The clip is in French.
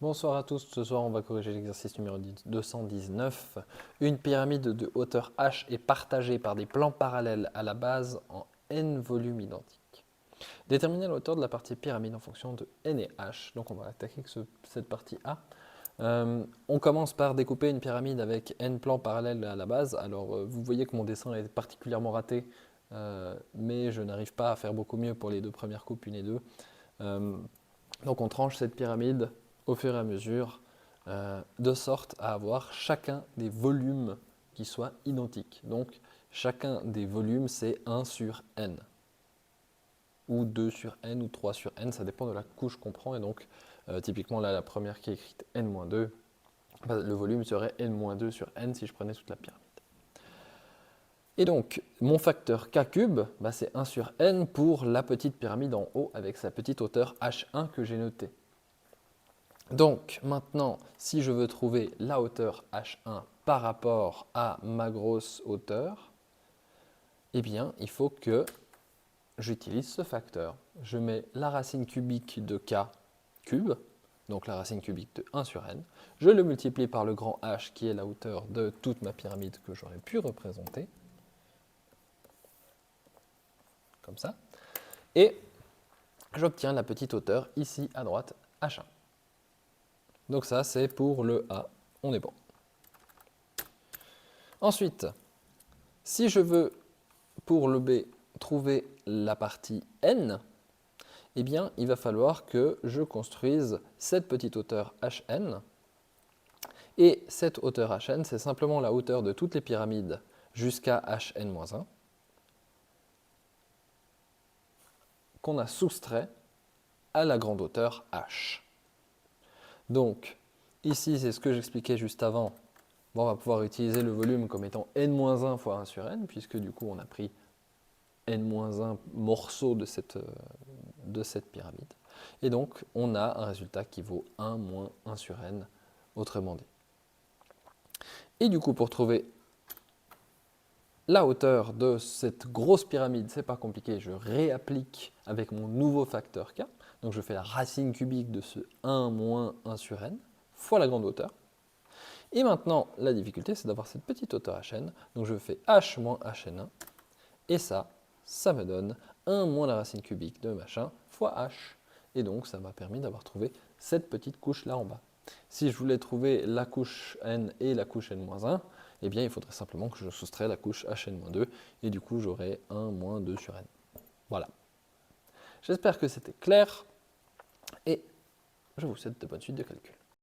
Bonsoir à tous, ce soir on va corriger l'exercice numéro 219. Une pyramide de hauteur h est partagée par des plans parallèles à la base en n volumes identiques. Déterminer la hauteur de la partie pyramide en fonction de n et h. Donc on va attaquer cette partie A. On commence par découper une pyramide avec n plans parallèles à la base. Alors vous voyez que mon dessin est particulièrement raté, mais je n'arrive pas à faire beaucoup mieux pour les deux premières coupes, une et deux. Donc on tranche cette pyramide au fur et à mesure, de sorte à avoir chacun des volumes qui soient identiques. Donc chacun des volumes c'est 1 sur n, ou 2 sur n, ou 3 sur n, ça dépend de la couche qu'on prend. Et donc typiquement là la première qui est écrite n-2, le volume serait n-2 sur n si je prenais toute la pyramide. Et donc, mon facteur k cube, c'est 1 sur n pour la petite pyramide en haut avec sa petite hauteur h1 que j'ai notée. Donc, maintenant, si je veux trouver la hauteur h1 par rapport à ma grosse hauteur, eh bien, il faut que j'utilise ce facteur. Je mets la racine cubique de k cube, donc la racine cubique de 1 sur n. Je le multiplie par le grand h qui est la hauteur de toute ma pyramide que j'aurais pu représenter. Comme ça. Et j'obtiens la petite hauteur ici à droite, h1. Donc ça, c'est pour le A, on est bon. Ensuite, si je veux, pour le B, trouver la partie n, eh bien, il va falloir que je construise cette petite hauteur hn. Et cette hauteur hn, c'est simplement la hauteur de toutes les pyramides jusqu'à hn-1, qu'on a soustrait à la grande hauteur h. Donc, ici, c'est ce que j'expliquais juste avant. Bon, on va pouvoir utiliser le volume comme étant n-1 fois 1 sur n, puisque du coup, on a pris n-1 morceaux de cette pyramide. Et donc, on a un résultat qui vaut 1 moins 1 sur n, autrement dit. Et du coup, pour trouver la hauteur de cette grosse pyramide, c'est pas compliqué, je réapplique avec mon nouveau facteur k. Donc je fais la racine cubique de ce 1 moins 1 sur n fois la grande hauteur. Et maintenant, la difficulté, c'est d'avoir cette petite hauteur hn. Donc je fais h moins hn1. Et ça me donne 1 moins la racine cubique de machin fois h. Et donc ça m'a permis d'avoir trouvé cette petite couche là en bas. Si je voulais trouver la couche n et la couche n-1, eh bien il faudrait simplement que je soustrais la couche hn-2. Et du coup, j'aurais 1 moins 2 sur n. Voilà. J'espère que c'était clair. Et je vous souhaite de bonnes suites de calcul.